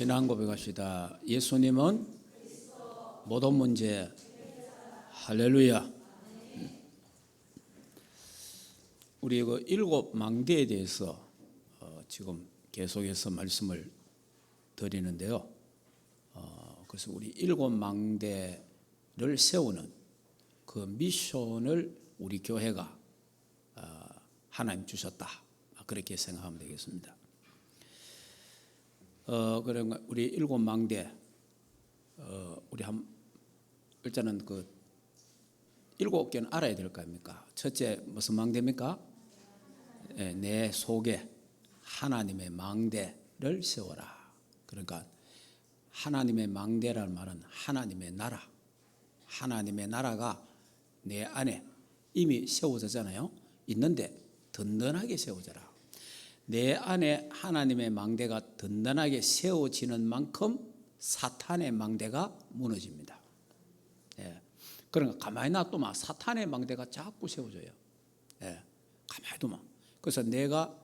신앙 고백합시다. 예수님은 모든 문제. 할렐루야. 우리 그 일곱 망대에 대해서 지금 계속해서 말씀을 드리는데요. 그래서 우리 일곱 망대를 세우는 그 미션을 우리 교회가 하나님 주셨다. 그렇게 생각하면 되겠습니다. 그러면 우리 일곱 망대, 우리 일단은 그 일곱 개는 알아야 될 거 아닙니까? 첫째 무슨 망대입니까? 내 속에 하나님의 망대를 세워라. 그러니까 하나님의 망대라는 말은 하나님의 나라, 하나님의 나라가 내 안에 이미 세워졌잖아요. 있는데 든든하게 세워져라. 내 안에 하나님의 망대가 든든하게 세워지는 만큼 사탄의 망대가 무너집니다. 그러니까 가만히 놔두면 사탄의 망대가 자꾸 세워져요. 가만히 두면. 그래서 내가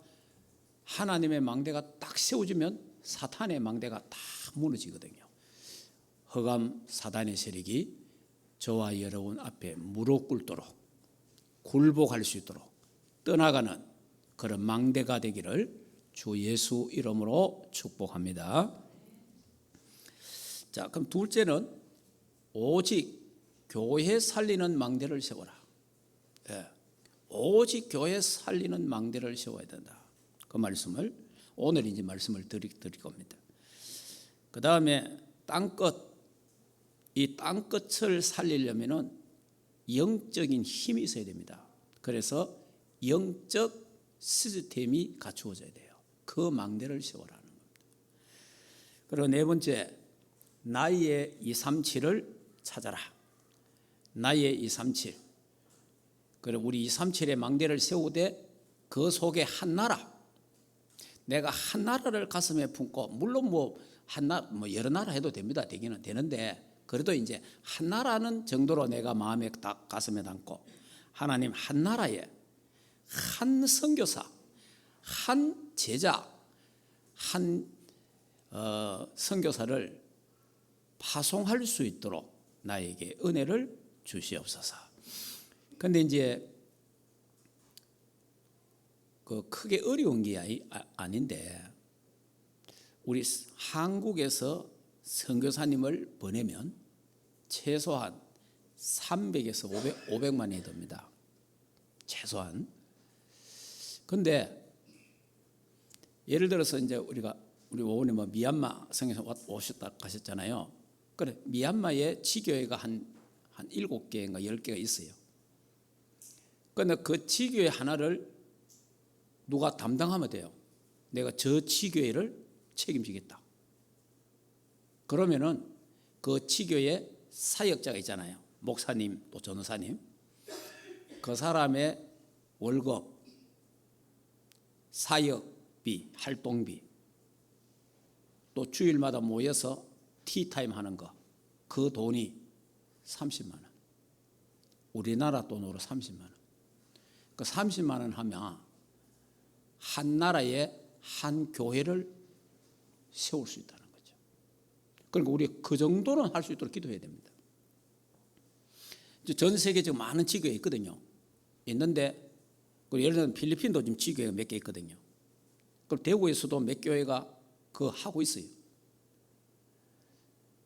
하나님의 망대가 딱 세워지면 사탄의 망대가 다 무너지거든요. 흑암 사단의 세력이 저와 여러분 앞에 무릎 꿇도록 굴복할 수 있도록 떠나가는 그런 망대가 되기를 주 예수 이름으로 축복합니다. 자, 그럼 둘째는 오직 교회 살리는 망대를 세워라. 오직 교회 살리는 망대를 세워야 된다. 그 말씀을 오늘 이제 말씀을 드릴 겁니다. 그 다음에 땅끝, 이 땅끝을 살리려면은 영적인 힘이 있어야 됩니다. 그래서 영적 시스템이 갖추어져야 돼요. 그 망대를 세워라는 겁니다. 그리고 네 번째, 나의 237을 찾아라. 나의 237. 그리고 우리 237의 망대를 세우되 그 속에 한 나라. 내가 한 나라를 가슴에 품고, 물론 여러 나라 해도 됩니다. 되기는 되는데, 그래도 이제 한 나라는 정도로 내가 마음에 딱 가슴에 담고, 하나님 한 나라에 한 선교사, 한 제자, 한 선교사를 파송할 수 있도록 나에게 은혜를 주시옵소서. 그런데 이제 그 크게 어려운 게 아닌데, 우리 한국에서 선교사님을 보내면 최소한 300에서 500만이 됩니다. 최소한. 근데 예를 들어서 이제 우리 오늘 미얀마 성에서 오셨다 가셨잖아요. 그래, 미얀마에 지교회가 한 7개인가 10개가 있어요. 근데 그 지교회 하나를 누가 담당하면 돼요. 내가 저 지교회를 책임지겠다. 그러면은 그 지교회 사역자가 있잖아요. 목사님 또 전도사님. 그 사람의 월급, 사역비, 활동비, 또 주일마다 모여서 티타임 하는 거, 그 돈이 30만 원. 우리나라 돈으로 30만 원. 그 30만 원 하면 한 나라에 한 교회를 세울 수 있다는 거죠. 그러니까 우리 그 정도는 할 수 있도록 기도해야 됩니다. 전 세계적으로 많은 지교회 있거든요. 있는데 예를 들면 필리핀도 지금 지교회가 몇 개 있거든요. 그럼 대구에서도 몇 교회가 그거 하고 있어요.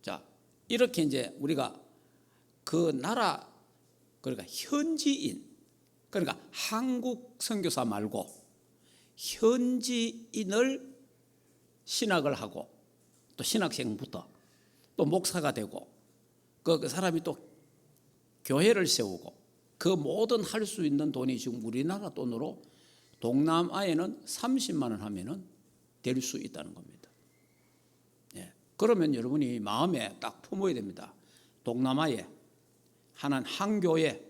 자, 이렇게 이제 우리가 그 나라, 그러니까 현지인, 그러니까 한국 선교사 말고 현지인을 신학을 하고 또 신학생부터 또 목사가 되고 그 사람이 또 교회를 세우고 그 모든 할 수 있는 돈이 지금 우리나라 돈으로 동남아에는 30만 원 하면은 될 수 있다는 겁니다. 그러면 여러분이 마음에 딱 품어야 됩니다. 동남아에 한 교회,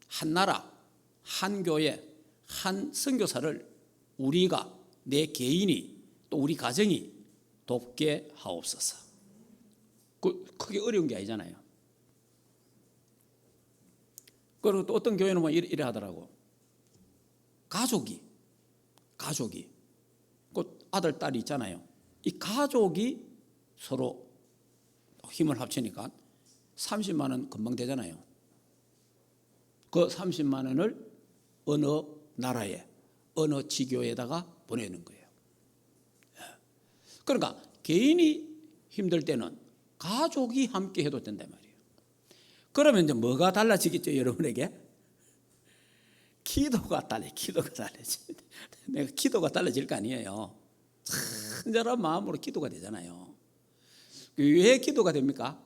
한 나라, 한 교회, 한 선교사를 우리가, 내 개인이 또 우리 가정이 돕게 하옵소서. 크게 어려운 게 아니잖아요. 그리고 또 어떤 교회는 이래 하더라고. 가족이 그 아들, 딸이 있잖아요. 이 가족이 서로 힘을 합치니까 30만 원 금방 되잖아요. 그 30만 원을 어느 나라에 어느 지교에다가 보내는 거예요. 그러니까 개인이 힘들 때는 가족이 함께 해도 된단 말이에요. 그러면 이제 뭐가 달라지겠죠, 여러분에게? 기도가 달라지. 내가 기도가 달라질 거 아니에요. 친절한 마음으로 기도가 되잖아요. 왜 기도가 됩니까?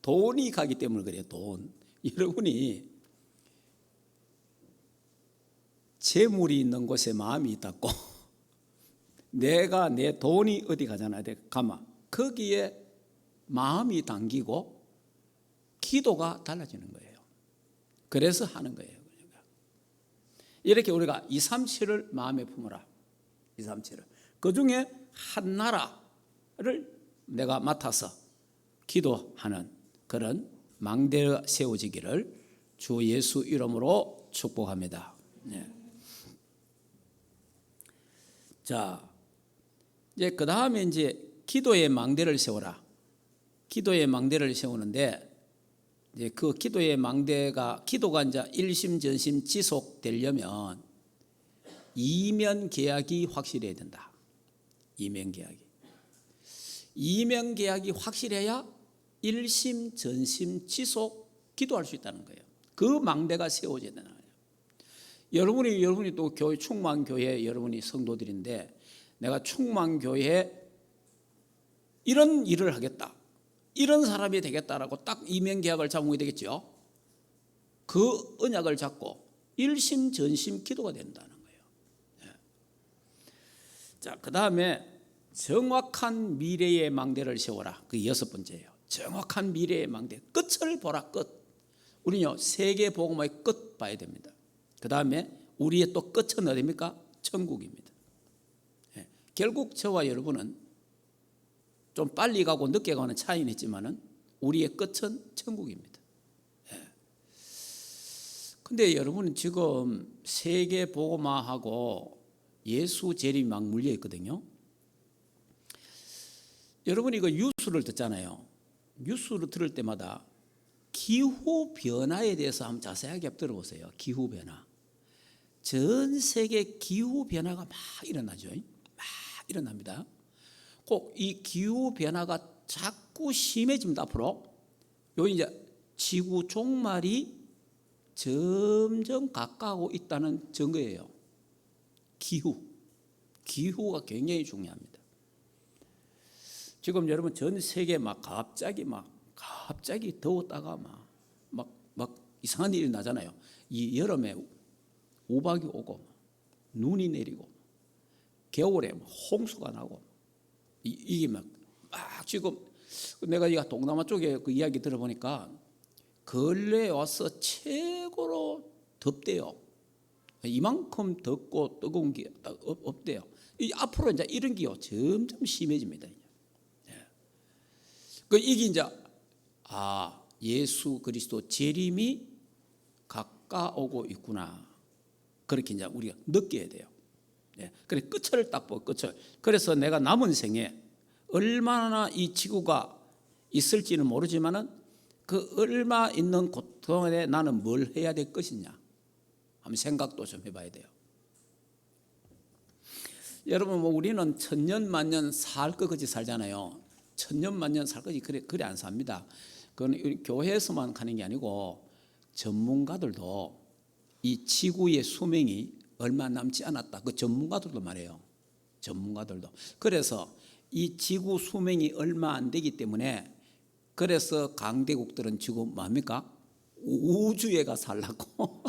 돈이 가기 때문에 그래요. 돈. 여러분이 재물이 있는 곳에 마음이 있다고 내가 내 돈이 어디 가잖아요. 가만 거기에 마음이 당기고 기도가 달라지는 거예요. 그래서 하는 거예요. 그러니까. 이렇게 우리가 237을 마음에 품어라. 237을. 그 중에 한 나라를 내가 맡아서 기도하는 그런 망대가 세워지기를 주 예수 이름으로 축복합니다. 네. 자, 이제 그 다음에 이제 기도의 망대를 세워라. 기도의 망대를 세우는데 이제 그 기도의 망대가 기도가 이제 일심전심 지속되려면 이면 계약이 확실해야 된다. 이면 계약이 확실해야 일심전심 지속 기도할 수 있다는 거예요. 그 망대가 세워져야 되는 거예요. 여러분이 또 교회 충만교회 여러분이 성도들인데 내가 충만교회에 이런 일을 하겠다. 이런 사람이 되겠다라고 딱 이면계약을 잡으면 되겠죠. 그 언약을 잡고 일심전심 기도가 된다는 거예요. 네. 자, 그 다음에 정확한 미래의 망대를 세워라. 그 6번째예요. 정확한 미래의 망대. 끝을 보라. 끝. 우리는요 세계 복음화의 끝 봐야 됩니다. 그 다음에 우리의 또 끝은 어디입니까? 천국입니다. 네. 결국 저와 여러분은 좀 빨리 가고 늦게 가는 차이는 있지만은 우리의 끝은 천국입니다. 그런데 여러분은 지금 세계 복음화하고 예수 재림이 막 물려 있거든요. 여러분이 그 뉴스를 듣잖아요. 뉴스를 들을 때마다 기후 변화에 대해서 한번 자세하게 들어보세요. 기후 변화. 전 세계 기후 변화가 막 일어나죠. 막 일어납니다. 꼭 이 기후 변화가 자꾸 심해집니다. 앞으로 요 이제 지구 종말이 점점 가까우고 있다는 증거예요. 기후가 굉장히 중요합니다. 지금 여러분 전 세계 막 갑자기 더웠다가 막 이상한 일이 나잖아요. 이 여름에 우박이 오고 눈이 내리고 겨울에 홍수가 나고 이게 막 지금 내가 이 동남아 쪽에 그 이야기 들어보니까 근래에 와서 최고로 덥대요. 이만큼 덥고 뜨거운 게 없대요. 앞으로 이제 이런 기후 점점 심해집니다. 그 이게 이제 예수 그리스도 재림이 가까우고 있구나. 그렇게 이제 우리가 느껴야 돼요. 그래 끝을 딱 보고 끝을. 그래서 내가 남은 생에 얼마나 이 지구가 있을지는 모르지만은 그 얼마 있는 고통에 나는 뭘 해야 될 것이냐. 한번 생각도 좀 해봐야 돼요. 여러분 우리는 천년 만년 살 것 같이 살잖아요. 천년 만년 살 것이 그래 안 삽니다. 그건 교회에서만 가는 게 아니고 전문가들도 이 지구의 수명이 얼마 남지 않았다. 그 전문가들도 말해요. 전문가들도. 그래서 이 지구 수명이 얼마 안 되기 때문에 그래서 강대국들은 지금 뭡니까? 우주에 가 살라고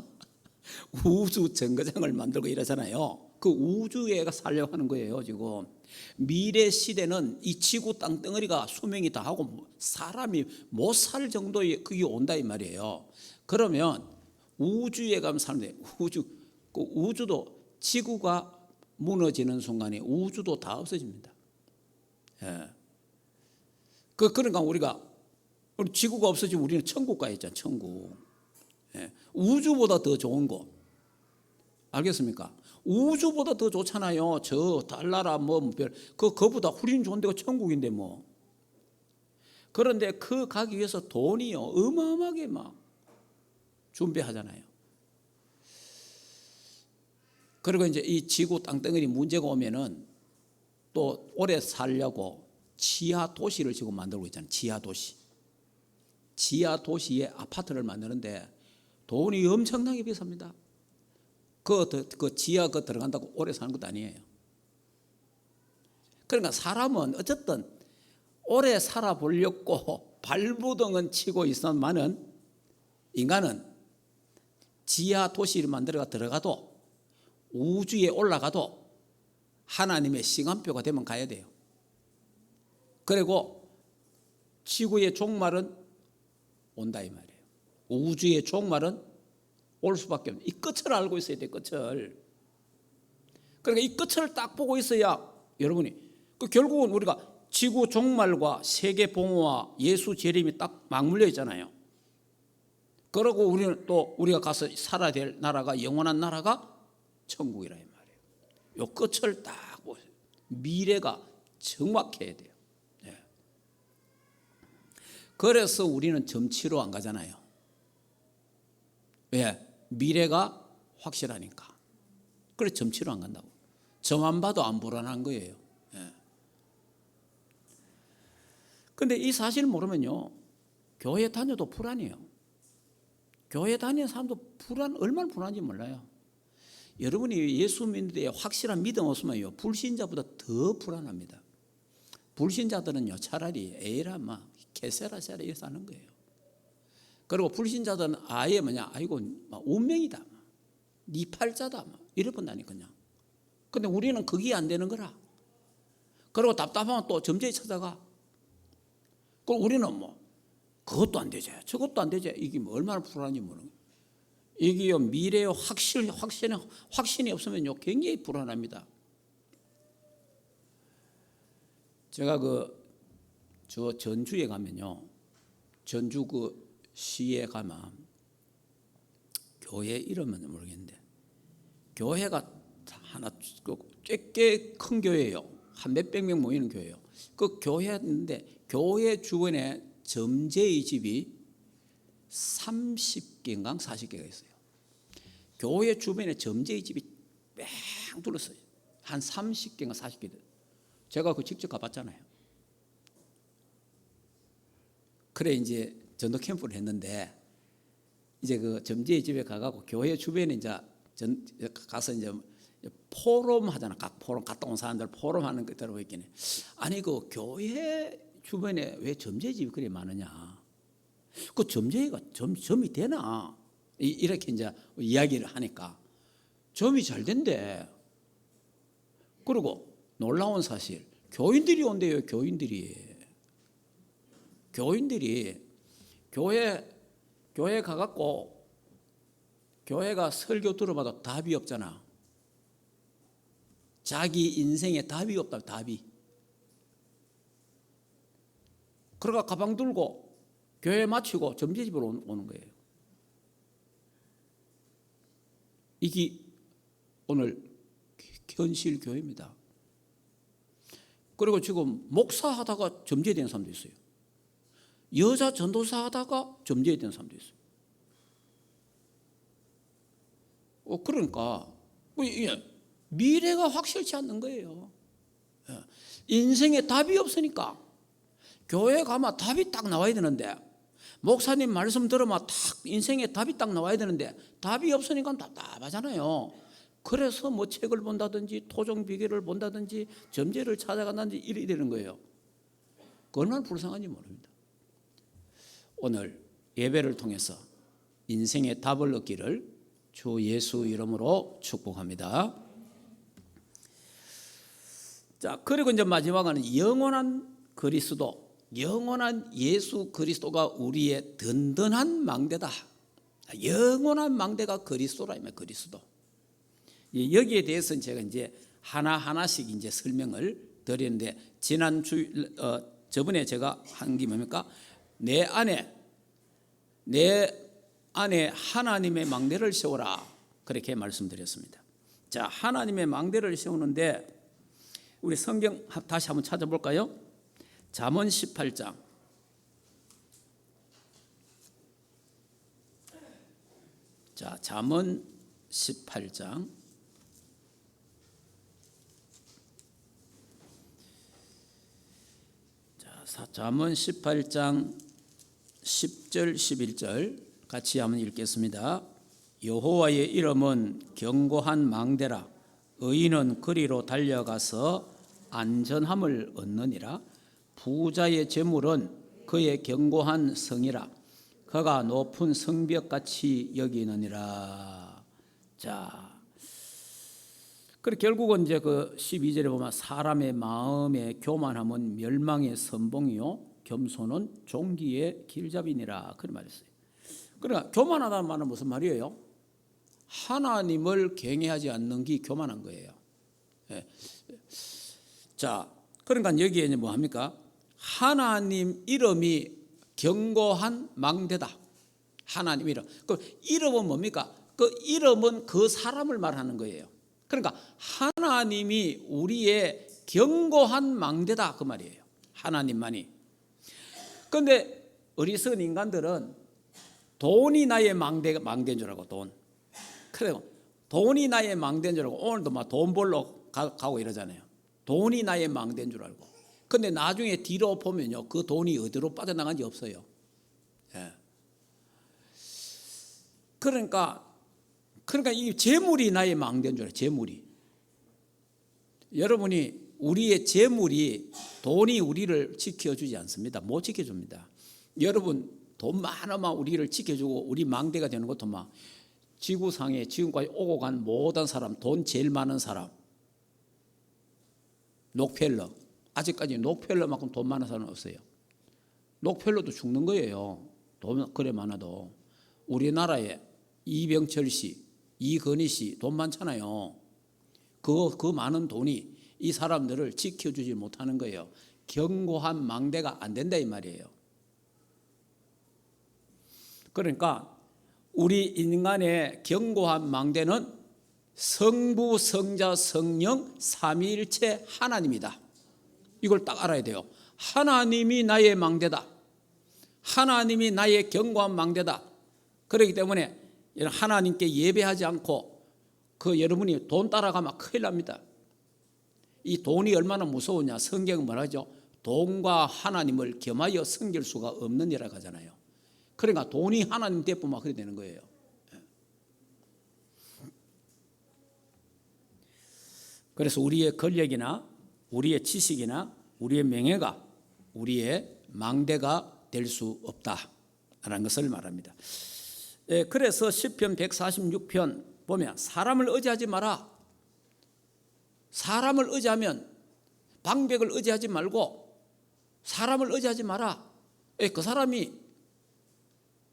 우주 정거장을 만들고 이러잖아요. 그 우주에 가 살려고 하는 거예요. 지금 미래 시대는 이 지구 땅덩어리가 수명이 다 하고 사람이 못 살 정도의 그게 온다 이 말이에요. 그러면 우주에 가면 사는데 우주도 지구가 무너지는 순간에 우주도 다 없어집니다. 그러니까 우리 지구가 없어지면 우리는 천국 가 있잖아요. 천국. 우주보다 더 좋은 곳. 알겠습니까? 우주보다 더 좋잖아요. 저 달나라 그거보다 훨씬 좋은 데가 천국인데 뭐. 그런데 그 가기 위해서 돈이요 어마어마하게 막 준비하잖아요. 그리고 이제 이 지구 땅덩어리 문제가 오면은 또 오래 살려고 지하 도시를 지금 만들고 있잖아요. 지하 도시. 지하 도시에 아파트를 만드는데 돈이 엄청나게 비쌉니다. 그 지하 들어간다고 오래 사는 것도 아니에요. 그러니까 사람은 어쨌든 오래 살아보려고 발부동은 치고 있었만은 인간은 지하 도시를 만들어 들어가도 우주에 올라가도 하나님의 시간표가 되면 가야 돼요. 그리고 지구의 종말은 온다 이 말이에요. 우주의 종말은 올 수밖에 없는 이 끝을 알고 있어야 돼. 끝을. 그러니까 이 끝을 딱 보고 있어야 여러분이 결국은 우리가 지구 종말과 세계 봉헌과 예수 재림이 딱 맞물려 있잖아요. 그러고 우리는 또 우리가 가서 살아야 될 나라가 영원한 나라가 천국이라 이 말이에요. 요 끝을 딱 보세요. 미래가 정확해야 돼요. 네. 그래서 우리는 점치러 안 가잖아요. 왜? 미래가 확실하니까. 그래서 점치러 안 간다고. 점만 봐도 안 불안한 거예요. 그런데 이 사실을 모르면요 교회 다녀도 불안해요. 교회 다니는 사람도 얼마나 불안한지 몰라요. 여러분이 예수 믿는 데 확실한 믿음 없으면요 불신자보다 더 불안합니다. 불신자들은요 차라리 에라 막 개세라세라 이렇게 사는 거예요. 그리고 불신자들은 아예 아이고 막 운명이다, 네 팔자다 이래 본다니까요. 근데 우리는 그게 안 되는 거라. 그리고 답답하면 또 점쟁이 찾아가. 그럼 우리는 그것도 안 되지, 저것도 안 되지. 이게 얼마나 불안한지 모르는 거예요. 이게요 미래에 확신이 없으면요 굉장히 불안합니다. 제가 저 전주에 가면요, 전주 시에 가면 교회 이름은 모르겠는데 교회가 하나 꽤 큰 교회예요. 한 몇백 명 모이는 교회예요. 그 교회인데 교회 주변에 점제의 집이 30개인가 40개가 있어요. 교회 주변에 점제의 집이 뺑 둘렀어요. 한 30개인가 40개. 제가 직접 가봤잖아요. 그래 이제 전도 캠프를 했는데 이제 그 점제의 집에 가가고 교회 주변에 이제 가서 이제 포럼 하잖아. 각 포럼 갔다 온 사람들 포럼 하는 거 들어보겠네. 아니 그 교회 주변에 왜 점제의 집이 그리 많으냐? 그 점제가 점이 되나? 이렇게 이제 이야기를 하니까 점이 잘 된대. 그리고 놀라운 사실, 교인들이 온대요. 교인들이 교회 가갖고 교회가 설교 들어봐도 답이 없잖아. 자기 인생에 답이 없다. 답이. 그러가 가방 들고 교회 마치고 점제집으로 오는 거예요. 이게 오늘 현실 교회입니다. 그리고 지금 목사하다가 점제된 사람도 있어요. 여자 전도사 하다가 점제된 사람도 있어요. 그러니까 미래가 확실치 않는 거예요. 인생에 답이 없으니까 교회 가면 답이 딱 나와야 되는데, 목사님 말씀 들으면 딱 인생에 답이 딱 나와야 되는데 답이 없으니까 답답하잖아요. 그래서 책을 본다든지 토종 비결을 본다든지 점제를 찾아간다든지 이래 되는 거예요. 얼마나 불쌍한지 모릅니다. 오늘 예배를 통해서 인생의 답을 얻기를 주 예수 이름으로 축복합니다. 자, 그리고 이제 마지막은 영원한 예수 그리스도가 우리의 든든한 망대다. 영원한 망대가 그리스도라면 그리스도. 여기에 대해서는 제가 이제 하나씩 이제 설명을 드리는데, 저번에 제가 한 게 뭡니까? 내 안에 하나님의 망대를 세워라, 그렇게 말씀드렸습니다. 자, 하나님의 망대를 세우는데 우리 성경 다시 한번 찾아볼까요? 잠언 18장. 자, 잠언 18장. 자, 잠언 18장 10절 11절 같이 한번 읽겠습니다. 여호와의 이름은 견고한 망대라. 의인은 거리로 달려가서 안전함을 얻느니라. 부자의 재물은 그의 견고한 성이라. 그가 높은 성벽같이 여기느니라. 자, 그리고 결국은 이제 그 12절에 보면 사람의 마음에 교만함은 멸망의 선봉이요 겸손은 종기의 길잡이니라. 그런 말이 있어요. 그러니까 교만하다는 말은 무슨 말이에요? 하나님을 경외하지 않는 게 교만한 거예요. 예. 자, 그러니까 여기에 이제 뭐 합니까? 하나님 이름이 견고한 망대다. 하나님 이름. 그 이름은 뭡니까? 그 이름은 그 사람을 말하는 거예요. 그러니까 하나님이 우리의 견고한 망대다 그 말이에요. 하나님만이. 그런데 어리석은 인간들은 돈이 나의 망대인 줄 알고 돈. 그래요. 돈이 나의 망대인 줄 알고 오늘도 막 돈 벌러 가고 이러잖아요. 돈이 나의 망대인 줄 알고. 근데 나중에 뒤로 보면요, 그 돈이 어디로 빠져나간지 없어요. 예. 그러니까 이 재물이 나의 망대인 줄 알아요. 재물이. 여러분이 우리의 재물이 돈이 우리를 지켜주지 않습니다. 못 지켜줍니다. 여러분 돈 많으면 우리를 지켜주고 우리 망대가 되는 것도 막 지구상에 지금까지 오고 간 모든 사람, 돈 제일 많은 사람, 록펠러. 아직까지 록펠러만큼 돈 많은 사람은 없어요. 록펠러도 죽는 거예요. 돈 그래 많아도. 우리나라에 이병철 씨, 이건희 씨 돈 많잖아요. 그 많은 돈이 이 사람들을 지켜주지 못하는 거예요. 견고한 망대가 안 된다 이 말이에요. 그러니까 우리 인간의 견고한 망대는 성부, 성자, 성령, 삼위일체 하나님이다. 이걸 딱 알아야 돼요. 하나님이 나의 망대다. 하나님이 나의 견고한 망대다. 그렇기 때문에 하나님께 예배하지 않고 그 여러분이 돈 따라가면 큰일 납니다. 이 돈이 얼마나 무서우냐. 성경은 말하죠. 돈과 하나님을 겸하여 섬길 수가 없느니라 하잖아요. 그러니까 돈이 하나님 대표만 그래 되는 거예요. 그래서 우리의 권력이나 우리의 지식이나 우리의 명예가 우리의 망대가 될 수 없다라는 것을 말합니다. 그래서 시편 146편 보면 사람을 의지하지 마라. 사람을 의지하면 방백을 의지하지 말고 사람을 의지하지 마라. 그 사람이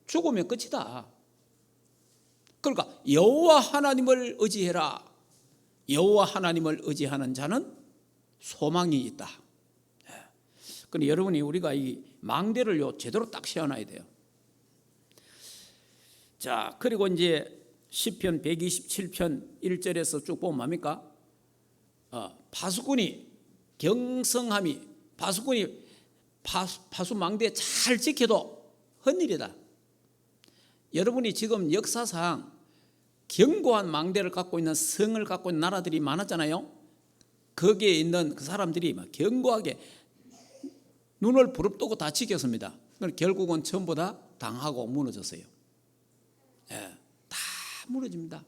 죽으면 끝이다. 그러니까 여호와 하나님을 의지해라. 여호와 하나님을 의지하는 자는 소망이 있다. 그런데 여러분이 우리가 이 망대를 제대로 딱 세워놔야 돼요. 자, 그리고 이제 시편 127편 1절에서 쭉 보면 뭡니까? 파수꾼이 경성함이 파수꾼이 파수 망대 잘 지켜도 헛일이다. 여러분이 지금 역사상 견고한 망대를 갖고 있는 성을 갖고 있는 나라들이 많았잖아요. 거기에 있는 그 사람들이 막 견고하게 눈을 부릅뜨고 다 지켰습니다. 결국은 전부 다 당하고 무너졌어요. 다 무너집니다.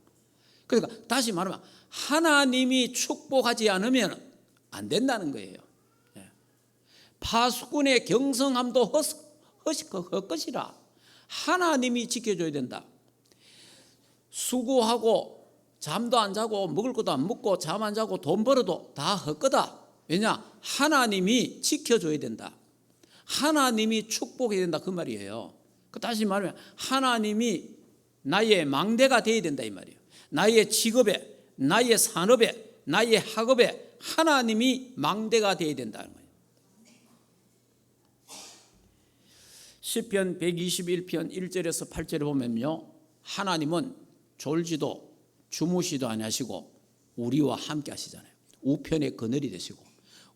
그러니까 다시 말하면 하나님이 축복하지 않으면 안 된다는 거예요. 파수꾼의 경성함도 헛것이라. 하나님이 지켜줘야 된다. 수고하고 잠도 안 자고 먹을 것도 안 먹고 잠 안 자고 돈 벌어도 다 헛거다. 왜냐? 하나님이 지켜줘야 된다. 하나님이 축복해야 된다 그 말이에요. 다시 말하면 하나님이 나의 망대가 되어야 된다 이 말이에요. 나의 직업에, 나의 산업에, 나의 학업에 하나님이 망대가 되어야 된다는 거예요. 시편 121편 1절에서 8절에 보면요, 하나님은 졸지도 주무시도 아니하시고 우리와 함께 하시잖아요. 우편의 그늘이 되시고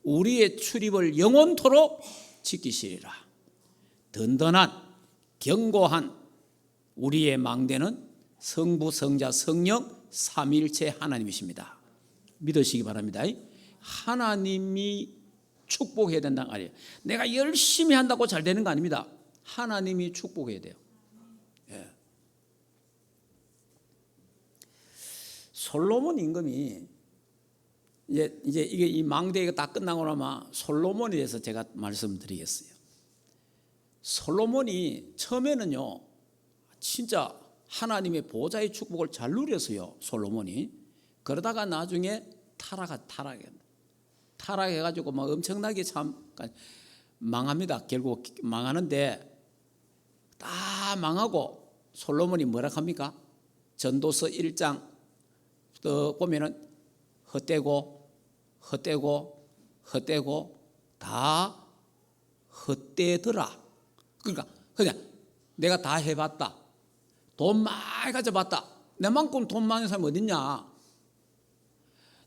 우리의 출입을 영원토록 지키시리라. 든든한 견고한 우리의 망대는 성부, 성자, 성령 삼위일체 하나님이십니다. 믿으시기 바랍니다. 하나님이 축복해야 된다는 거 아니에요. 내가 열심히 한다고 잘 되는 거 아닙니다. 하나님이 축복해야 돼요. 예. 솔로몬 임금이 이제 이게 이 망대가 다 끝나고 나면 솔로몬에 대해서 제가 말씀드리겠어요. 솔로몬이 처음에는요, 진짜 하나님의 보좌의 축복을 잘 누렸어요. 솔로몬이. 그러다가 나중에 타락해가지고 막 엄청나게 참 망합니다. 결국 망하는데 다 망하고 솔로몬이 뭐라 합니까? 전도서 1장 또 보면은 헛되고 다 헛되더라. 그러니까 그냥 내가 다 해봤다. 돈 많이 가져봤다. 내만큼 돈 많은 사람이 어딨냐?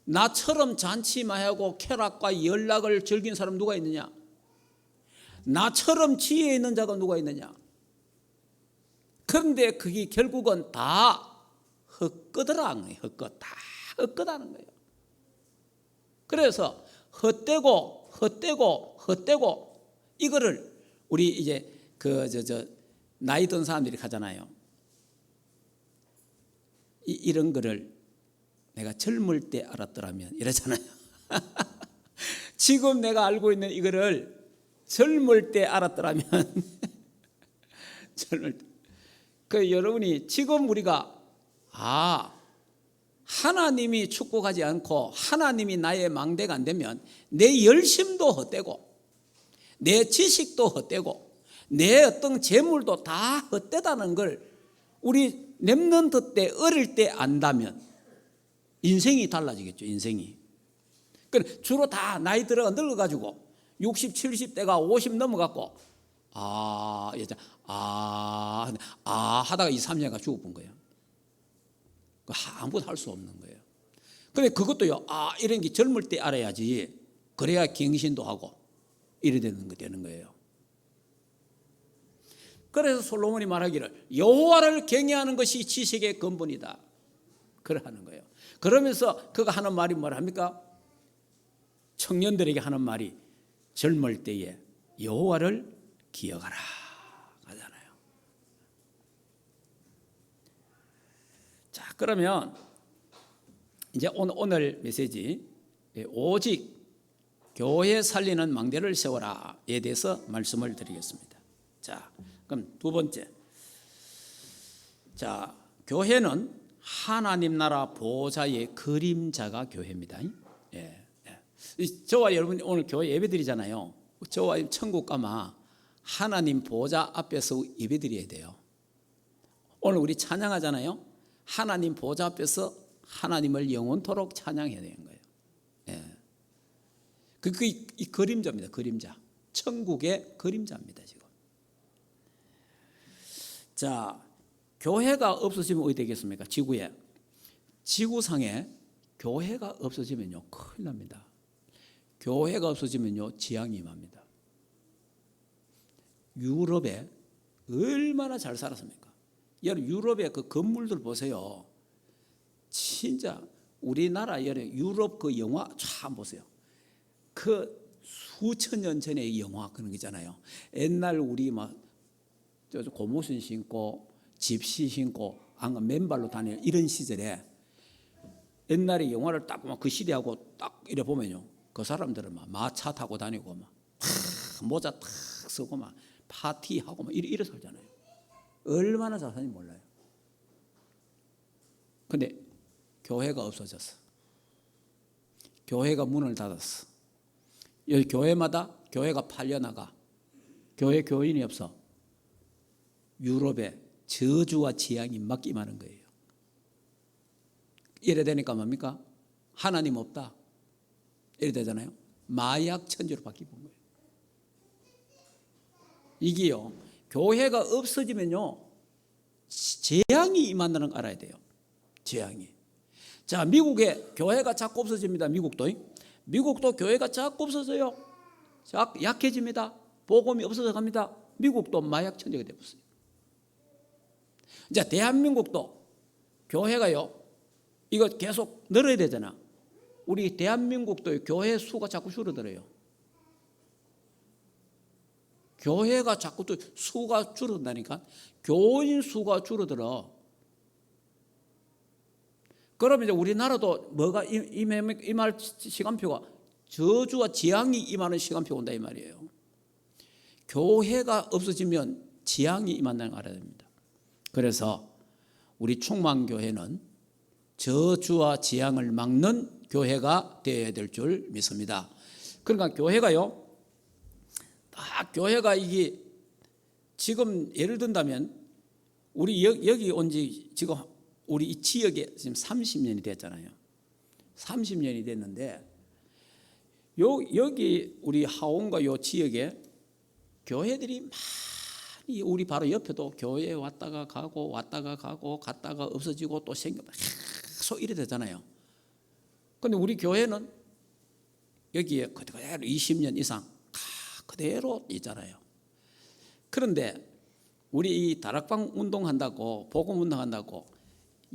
나처럼 잔치마하고 쾌락과 연락을 즐긴 사람 누가 있느냐? 나처럼 지혜 있는 자가 누가 있느냐? 그런데 그게 결국은 다 헛거더라는 거예요. 다 헛거다는 거예요. 그래서 헛되고 이거를 우리 이제 나이 든 사람들이 하잖아요. 이런 거를 내가 젊을 때 알았더라면 이러잖아요. 지금 내가 알고 있는 이거를 젊을 때 알았더라면 젊을 때. 그 여러분이 지금 우리가 하나님이 축복하지 않고 하나님이 나의 망대가 안 되면 내 열심도 헛되고 내 지식도 헛되고 내 어떤 재물도 다 헛되다는 걸 우리 렘넌트 때 어릴 때 안다면 인생이 달라지겠죠. 인생이. 주로 다 나이 들어 늙어가지고 60, 70대가 50 넘어갔고 하다가 2, 3년가 죽어본 거예요. 아무것도 할 수 없는 거예요. 근데 그것도요. 이런 게 젊을 때 알아야지. 그래야 갱신도 하고 이래 되는 거예요. 그래서 솔로몬이 말하기를 여호와를 경외하는 것이 지식의 근본이다. 그러하는 거예요. 그러면서 그가 하는 말이 뭐라 합니까? 청년들에게 하는 말이 젊을 때에 여호와를 기억하라 하잖아요. 자, 그러면 이제 오늘 메시지 오직 교회 살리는 망대를 세워라에 대해서 말씀을 드리겠습니다. 자, 그럼 두 번째. 자, 교회는 하나님 나라 보좌의 그림자가 교회입니다. 예. 저와 여러분이 오늘 교회 예배드리잖아요. 저와 천국 가마 하나님 보좌 앞에서 예배드려야 돼요. 오늘 우리 찬양하잖아요. 하나님 보좌 앞에서 하나님을 영원토록 찬양해야 되는 거예요. 예. 이 그림자입니다. 그림자. 천국의 그림자입니다. 지금. 자, 교회가 없어지면 어떻게 되겠습니까? 지구상에 교회가 없어지면요 큰일 납니다. 교회가 없어지면요 재앙이 임합니다. 유럽에 얼마나 잘 살았습니까? 여러분 유럽의 그 건물들 보세요. 진짜 우리나라 유럽 그 영화 참 보세요. 그 수천 년 전의 영화 그런 게 있잖아요. 옛날 우리 막 고무신 신고 집시 신고 맨발로 다니는 이런 시절에 옛날에 영화를 딱 그 시대하고 딱 이래 보면요. 그 사람들은 막 마차 타고 다니고 막 모자 탁 쓰고 막 파티하고 막 이래 살잖아요. 얼마나 잘 사는지 몰라요. 근데 교회가 없어졌어. 교회가 문을 닫았어. 여기 교회마다 교회가 팔려나가. 교회 교인이 없어. 유럽에 저주와 재앙이 막 임하는 거예요. 이래 되니까 뭡니까? 하나님 없다. 이래 되잖아요. 마약 천주로 바뀌는 거예요. 이게요. 교회가 없어지면요. 재앙이 임한다는 걸 알아야 돼요. 재앙이. 자, 미국에 교회가 자꾸 없어집니다. 미국도 교회가 자꾸 없어져요. 자꾸 약해집니다. 복음이 없어져 갑니다. 미국도 마약 천지가 되었어요. 이제 대한민국도 교회가요, 이거 계속 늘어야 되잖아. 우리 대한민국도 교회 수가 자꾸 줄어들어요. 교회가 자꾸 또 수가 줄어든다니까. 교인 수가 줄어들어. 그러면 이제 우리나라도 뭐가 임할 시간표가 저주와 재앙이 임하는 시간표가 온다 이 말이에요. 교회가 없어지면 재앙이 임한다는 걸 알아야 됩니다. 그래서 우리 충만교회는 저주와 재앙을 막는 교회가 되어야 될 줄 믿습니다. 그러니까 교회가요, 교회가 이게 지금 예를 든다면 우리 여기 온 지 지금 우리 이 지역에 지금 30년이 됐잖아요. 30년이 됐는데 여기 우리 하원과 요 지역에 교회들이 많이, 우리 바로 옆에도 교회에 왔다가 가고 갔다가 없어지고 또 생겨 계속 이래 되잖아요. 그런데 우리 교회는 여기에 그대로 20년 이상 다 그대로 있잖아요. 그런데 우리 이 다락방 운동한다고, 복음 운동한다고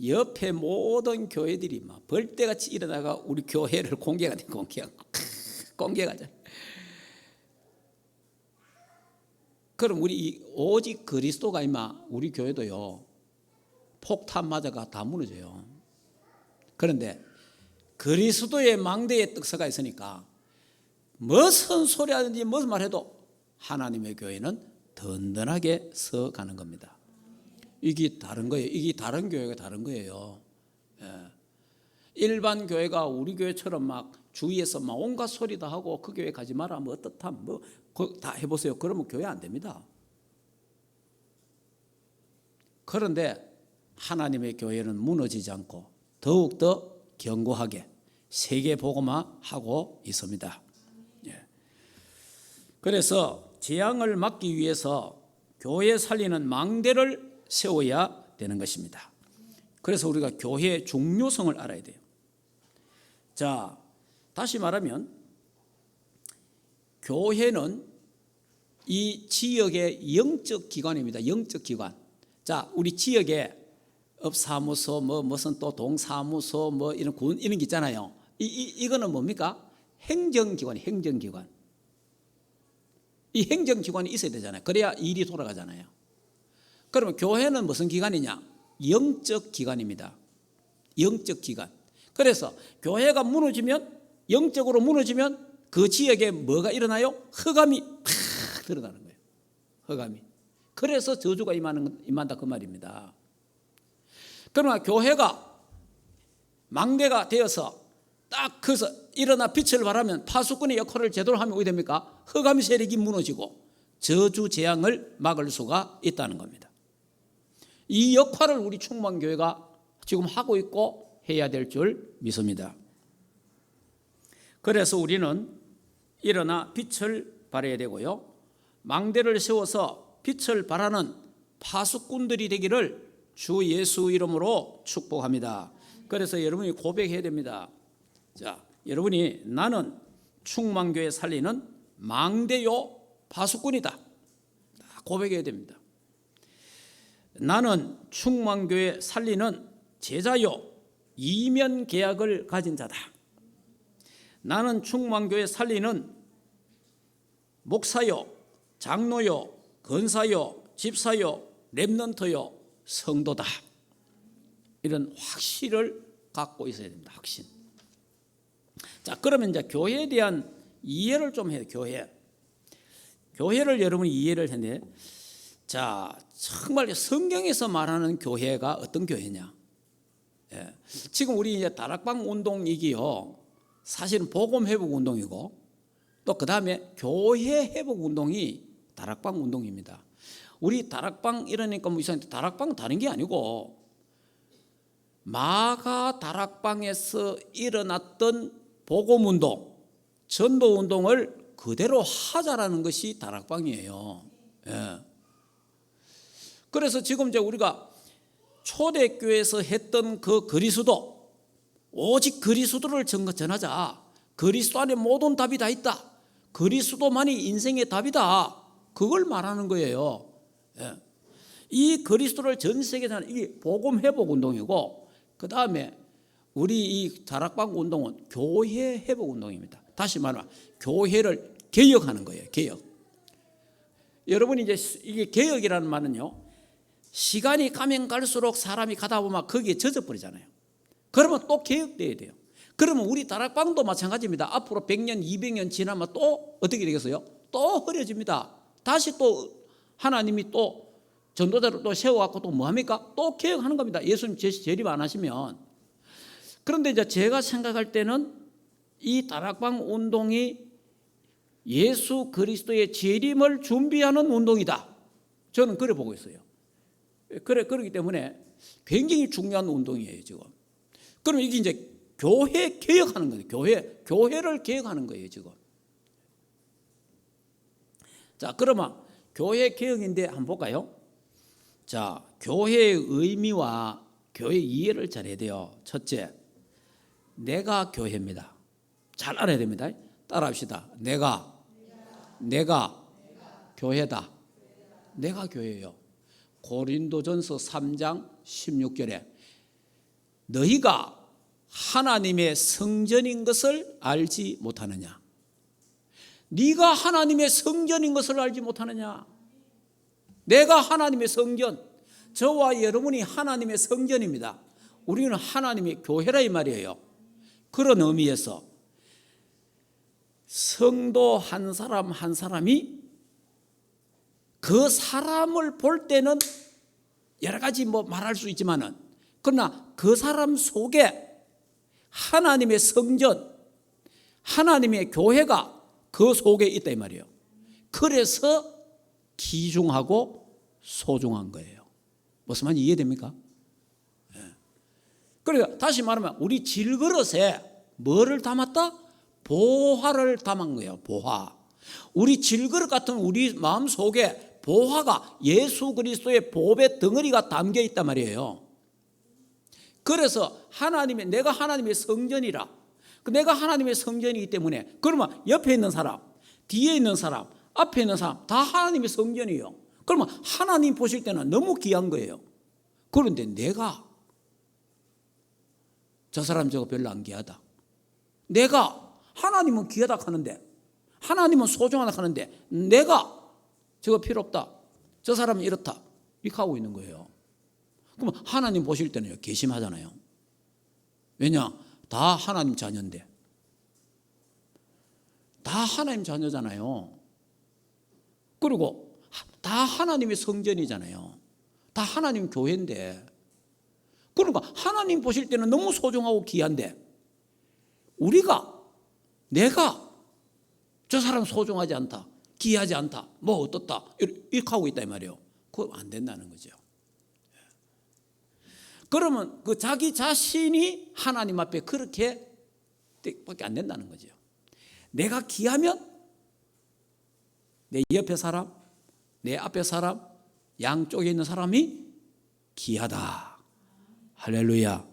옆에 모든 교회들이 막 벌떼같이 일어나가 우리 교회를 공개하잖아요. 그럼 우리 오직 그리스도가 임마 우리 교회도요, 폭탄 맞아가 다 무너져요. 그런데 그리스도의 망대에 떡서가 있으니까 무슨 소리 하든지 무슨 말해도 하나님의 교회는 든든하게 서가는 겁니다. 이게 다른 거예요. 이게 다른 교회가 다른 거예요. 일반 교회가 우리 교회처럼 막 주위에서 막 온갖 소리 다 하고 그 교회 가지 마라 뭐 어떻다 뭐 다 해보세요. 그러면 교회 안 됩니다. 그런데 하나님의 교회는 무너지지 않고 더욱더 견고하게 세계 복음화하고 있습니다. 그래서 재앙을 막기 위해서 교회 살리는 망대를 세워야 되는 것입니다. 그래서 우리가 교회의 중요성을 알아야 돼요. 자, 다시 말하면 교회는 이 지역의 영적 기관입니다. 영적 기관. 자, 우리 지역에 업사무소, 무슨 또 동사무소, 이런 군 이런 게 있잖아요. 이거는 뭡니까? 행정기관이 행정기관. 이 행정기관이 있어야 되잖아요. 그래야 일이 돌아가잖아요. 그러면 교회는 무슨 기관이냐? 영적 기관입니다. 영적 기관. 그래서 교회가 무너지면, 영적으로 무너지면 그 지역에 뭐가 일어나요? 흑암이 팍 드러나는 거예요. 흑암이. 그래서 저주가 임한다 그 말입니다. 그러나 교회가 망대가 되어서 딱 거기서 일어나 빛을 발하면 파수꾼의 역할을 제대로 하면 어떻게 됩니까? 흑암 세력이 무너지고 저주 재앙을 막을 수가 있다는 겁니다. 이 역할을 우리 충만교회가 지금 하고 있고 해야 될 줄 믿습니다. 그래서 우리는 일어나 빛을 발해야 되고요, 망대를 세워서 빛을 발하는 파수꾼들이 되기를 주 예수 이름으로 축복합니다. 그래서 여러분이 고백해야 됩니다. 자, 여러분이 나는 충만교회 살리는 망대요 파수꾼이다. 고백해야 됩니다. 나는 충만교회 살리는 제자요 이면 계약을 가진 자다. 나는 충만교회 살리는 목사요, 장로요, 권사요, 집사요, 렘넌트요, 성도다. 이런 확신을 갖고 있어야 됩니다. 확신. 자, 그러면 이제 교회에 대한 이해를 좀 해요. 교회를 여러분이 이해를 했는데, 자, 정말 성경에서 말하는 교회가 어떤 교회냐? 지금 우리 이제 다락방 운동이기요, 사실은 복음 회복 운동이고, 또 그 다음에 교회 회복 운동이 다락방 운동입니다. 우리 다락방 이러니까 뭐 이상한데, 다락방은 다른 게 아니고 마가 다락방에서 일어났던 복음 운동, 전도 운동을 그대로 하자라는 것이 다락방이에요. 그래서 지금 이제 우리가 초대교회에서 했던 그 그리스도, 오직 그리스도를 전하자. 그리스도 안에 모든 답이 다 있다. 그리스도만이 인생의 답이다. 그걸 말하는 거예요. 예. 이 그리스도를 전 세계에 하는 이게 복음 회복 운동이고, 그 다음에 우리 이 다락방 운동은 교회 회복 운동입니다. 다시 말하면 교회를 개혁하는 거예요. 개혁. 여러분이 이제 이게 개혁이라는 말은요, 시간이 가면 갈수록 사람이 가다 보면 거기에 젖어버리잖아요. 그러면 또 개혁돼야 돼요. 그러면 우리 다락방도 마찬가지입니다. 앞으로 100년, 200년 지나면 또 어떻게 되겠어요? 또 흐려집니다. 다시 또 하나님이 또 전도자를 또 세워갖고 또 뭐합니까? 또 개혁하는 겁니다. 예수님 재림 안 하시면. 그런데 이제 제가 생각할 때는 이 다락방 운동이 예수 그리스도의 재림을 준비하는 운동이다. 저는 그래 보고 있어요. 그렇기 때문에 굉장히 중요한 운동이에요, 지금. 그럼 이게 이제 교회 개혁하는 거예요. 교회를 개혁하는 거예요, 지금. 자, 그러면 교회 개혁인데 한번 볼까요? 자, 교회의 의미와 교회 이해를 잘해야 돼요. 첫째, 내가 교회입니다. 잘 알아야 됩니다. 따라합시다. 내가 교회다. 내가 교회예요. 고린도전서 3장 16절에 너희가 하나님의 성전인 것을 알지 못하느냐? 네가 하나님의 성전인 것을 알지 못하느냐? 내가 하나님의 성전, 저와 여러분이 하나님의 성전입니다. 우리는 하나님의 교회라 이 말이에요. 그런 의미에서 성도 한 사람 한 사람이 그 사람을 볼 때는 여러 가지 뭐 말할 수 있지만은, 그러나 그 사람 속에 하나님의 성전, 하나님의 교회가 그 속에 있다 이 말이에요. 그래서 귀중하고 소중한 거예요. 무슨 말인지 이해됩니까? 그러니까 다시 말하면 우리 질그릇에 뭐를 담았다? 보화를 담은 거예요. 보화. 우리 질그릇 같은 우리 마음 속에 보화가 예수 그리스도의 보배 덩어리가 담겨 있단 말이에요. 그래서 내가 하나님의 성전이라. 내가 하나님의 성전이기 때문에, 그러면 옆에 있는 사람, 뒤에 있는 사람, 앞에 있는 사람 다 하나님의 성전이에요. 그러면 하나님 보실 때는 너무 귀한 거예요. 그런데 내가 저 사람 저거 별로 안 귀하다. 내가 하나님은 귀하다 하는데, 하나님은 소중하다 하는데 내가 저거 필요 없다. 저 사람은 이렇다. 이렇게 하고 있는 거예요. 그럼 하나님 보실 때는 괘씸하잖아요. 왜냐? 다 하나님 자녀인데. 다 하나님 자녀잖아요. 그리고 다 하나님의 성전이잖아요. 다 하나님 교회인데. 그러니까 하나님 보실 때는 너무 소중하고 귀한데, 내가 저 사람 소중하지 않다, 귀하지 않다, 뭐 어떻다 이렇게 하고 있다 이 말이에요. 그거 안 된다는 거죠. 그러면 그 자기 자신이 하나님 앞에 그렇게 밖에 안 된다는 거죠. 내가 귀하면 내 옆에 사람, 내 앞에 사람, 양쪽에 있는 사람이 귀하다. 할렐루야.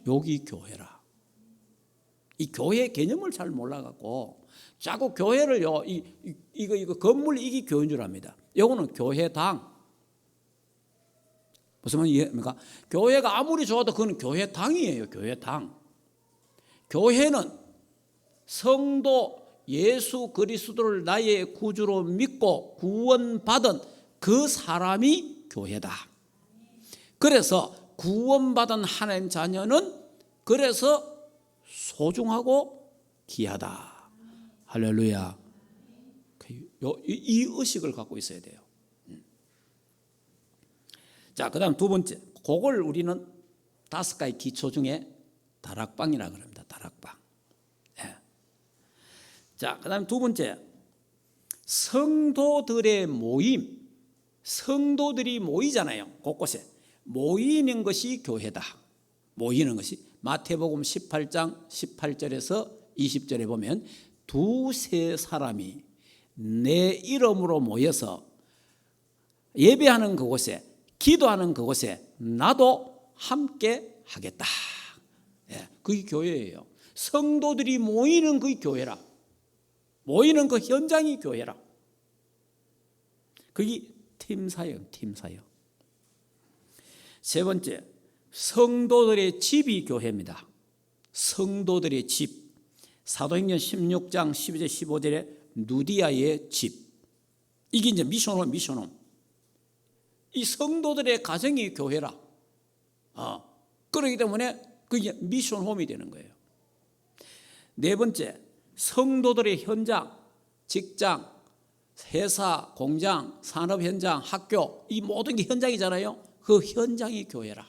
여기 교회라. 이 교회 개념을 잘 몰라갖고 자꾸 교회를요, 이거 건물 이게 교회인 줄 압니다. 이거는 교회당. 무슨 말인지 이해합니까? 교회가 아무리 좋아도 그건 교회당이에요. 교회당. 교회는 성도 예수 그리스도를 나의 구주로 믿고 구원받은 그 사람이 교회다. 그래서 구원받은 하나님 자녀는 그래서 소중하고 귀하다. 할렐루야. 이 의식을 갖고 있어야 돼요. 자, 그 다음 두 번째, 그걸 우리는 5가지 기초 중에 다락방이라고 합니다. 다락방. 네. 자, 그 다음 두 번째, 성도들의 모임. 성도들이 모이잖아요. 곳곳에 모이는 것이 교회다. 모이는 것이 마태복음 18장 18절에서 20절에 보면 두세 사람이 내 이름으로 모여서 예배하는 그곳에, 기도하는 그곳에 나도 함께 하겠다. 예, 그게 교회예요. 성도들이 모이는 그게 교회라. 모이는 그 현장이 교회라. 그게 팀사역, 팀사역. 세 번째, 성도들의 집이 교회입니다. 성도들의 집. 사도행전 16장 12절 15절에 누디아의 집. 이게 이제 미션홈, 미션홈. 이 성도들의 가정이 교회라. 그렇기 때문에 그게 미션홈이 되는 거예요. 네 번째, 성도들의 현장, 직장, 회사, 공장, 산업 현장, 학교, 이 모든 게 현장이잖아요. 그 현장이 교회라.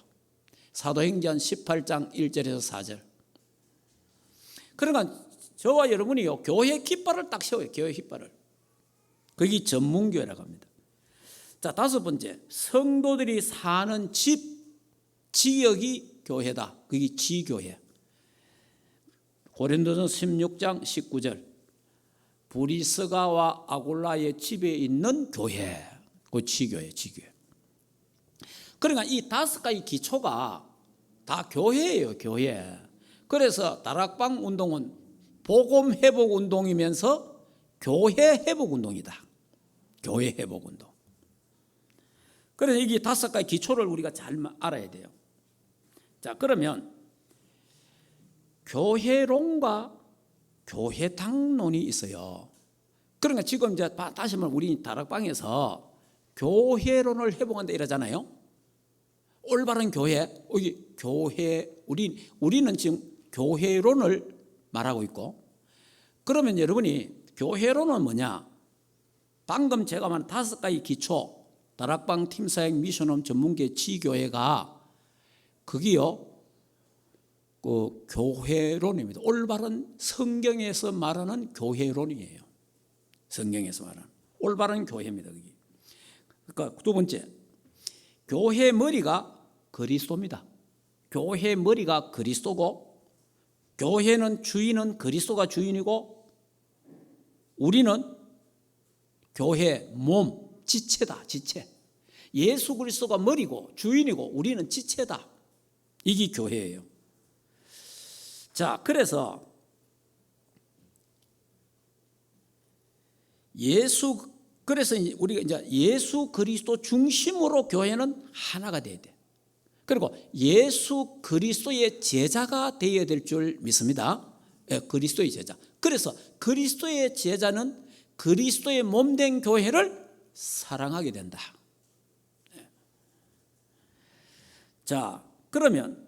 사도행전 18장 1절에서 4절. 그러니까 저와 여러분이요, 교회 깃발을 딱 세워요. 교회 깃발을. 그게 전문교회라고 합니다. 자, 다섯 번째, 성도들이 사는 집, 지역이 교회다. 그게 지교회. 고린도전 16장 19절. 브리스가와 아굴라의 집에 있는 교회. 그 지교회, 지교회. 그러니까 이 다섯 가지 기초가 다 교회예요, 교회. 그래서 다락방 운동은 복음 회복 운동이면서 교회 회복 운동이다. 교회 회복 운동. 그래서 이게 다섯 가지 기초를 우리가 잘 알아야 돼요. 자, 그러면 교회론과 교회당론이 있어요. 그러니까 지금 이제 다시 한번 우리 다락방에서 교회론을 회복한다 이러잖아요. 올바른 교회, 교회, 우리는 지금 교회론을 말하고 있고, 그러면 여러분이 교회론은 뭐냐? 방금 제가 말한 다섯 가지 기초, 다락방 팀사역 미션홈 전문계 지교회가 그게요, 그 교회론입니다. 올바른 성경에서 말하는 교회론이에요. 성경에서 말하는 올바른 교회입니다. 그게. 그러니까 두 번째, 교회 머리가 그리스도입니다. 교회 머리가 그리스도고, 교회는 주인은 그리스도가 주인이고, 우리는 교회 몸, 지체다, 지체. 예수 그리스도가 머리고 주인이고 우리는 지체다. 이게 교회예요. 자, 그래서 그래서 우리가 이제 예수 그리스도 중심으로 교회는 하나가 돼야 돼. 그리고 예수 그리스도의 제자가 되어야 될 줄 믿습니다. 그리스도의 제자. 그래서 그리스도의 제자는 그리스도의 몸된 교회를 사랑하게 된다. 자, 그러면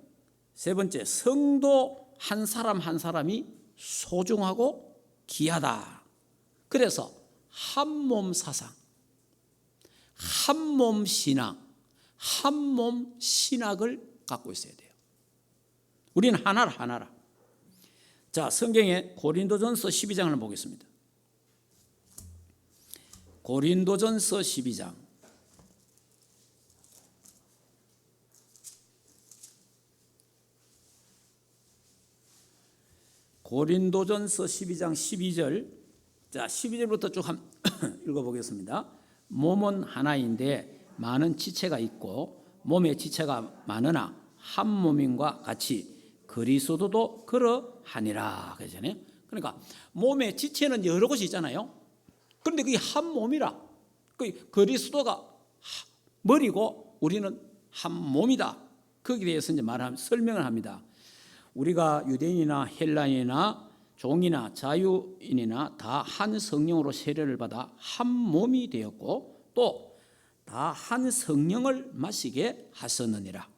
세 번째, 성도 한 사람 한 사람이 소중하고 귀하다. 그래서 한몸 사상, 한몸 신앙, 한몸 신학을 갖고 있어야 돼요. 우리는 하나라. 자, 성경에 고린도전서 12장을 보겠습니다. 고린도전서 12장. 고린도전서 12장 12절. 자, 12절부터 쭉 읽어보겠습니다. 몸은 하나인데 많은 지체가 있고 몸에 지체가 많으나 한 몸인과 같이 그리스도도 그러하니라. 그러잖아요. 그러니까 몸에 지체는 여러 곳이 있잖아요. 그런데 그게 한 몸이라. 그리스도가 머리고 우리는 한 몸이다. 거기에 대해서 이제 설명을 합니다. 우리가 유대인이나 헬라인이나 종이나 자유인이나 다 한 성령으로 세례를 받아 한 몸이 되었고 또 다 한 성령을 마시게 하셨느니라.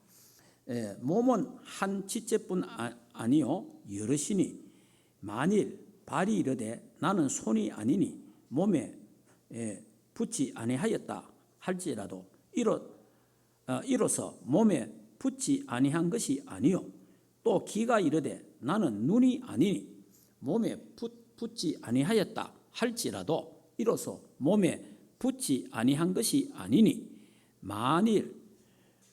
몸은 한 지체뿐 아니요 여럿이니 만일 발이 이르되 나는 손이 아니니 몸에 붙지 아니하였다 할지라도 이로써 몸에 붙지 아니한 것이 아니요 또 귀가 이르되 나는 눈이 아니니 몸에 붙지 아니하였다 할지라도 이로써 몸에 붙지 아니한 것이 아니니 만일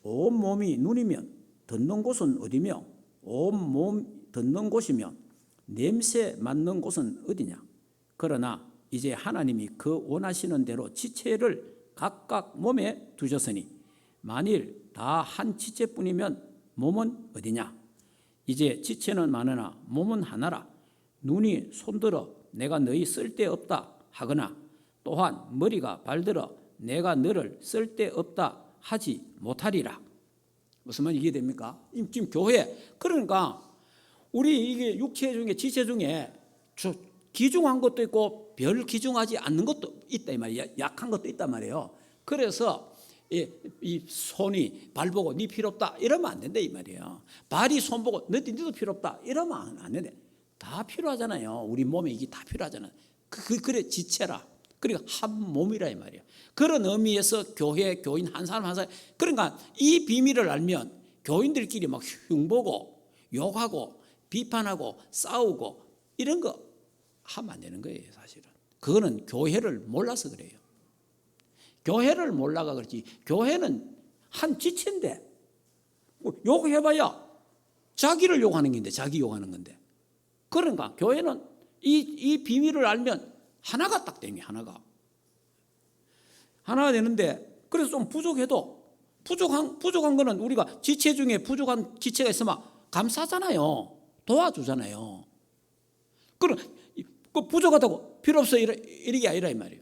온 몸이 눈이면 듣는 곳은 어디며 온 몸 듣는 곳이면 냄새 맡는 곳은 어디냐. 그러나 이제 하나님이 그 원하시는 대로 지체를 각각 몸에 두셨으니 만일 다 한 지체뿐이면 몸은 어디냐. 이제 지체는 많으나 몸은 하나라. 눈이 손들어 내가 너희 쓸데없다 하거나 또한 머리가 발들어 내가 너를 쓸데없다 하지 못하리라. 무슨 말이 이해됩니까? 지금 교회, 그러니까 우리 이게 육체 중에 지체 중에 기중한 것도 있고 별 기중하지 않는 것도 있다 이 말이야. 약한 것도 있단 말이에요. 그래서 이 손이 발 보고 네 필요 없다 이러면 안 된다 이 말이에요. 발이 손 보고 너도 필요 없다 이러면 안 된다. 다 필요하잖아요. 우리 몸에 이게 다 필요하잖아요. 그래 지체라. 그러니까 한 몸이라 이 말이에요. 그런 의미에서 교회 교인 한 사람 한 사람, 그러니까 이 비밀을 알면 교인들끼리 막 흉보고 욕하고 비판하고 싸우고 이런 거 하면 안 되는 거예요. 사실은 그거는 교회를 몰라서 그래요. 교회를 몰라가 그렇지. 교회는 한 지체인데 욕해봐야 자기를 욕하는 건데, 자기 욕하는 건데. 그러니까 교회는 이 비밀을 알면 하나가 딱 되면 하나가 되는데, 그래서 좀 부족해도 부족한 거는 우리가 지체 중에 부족한 지체가 있으면 감싸잖아요. 도와주잖아요. 그럼 그 부족하다고 필요 없어 이게 아니라 이 말이에요.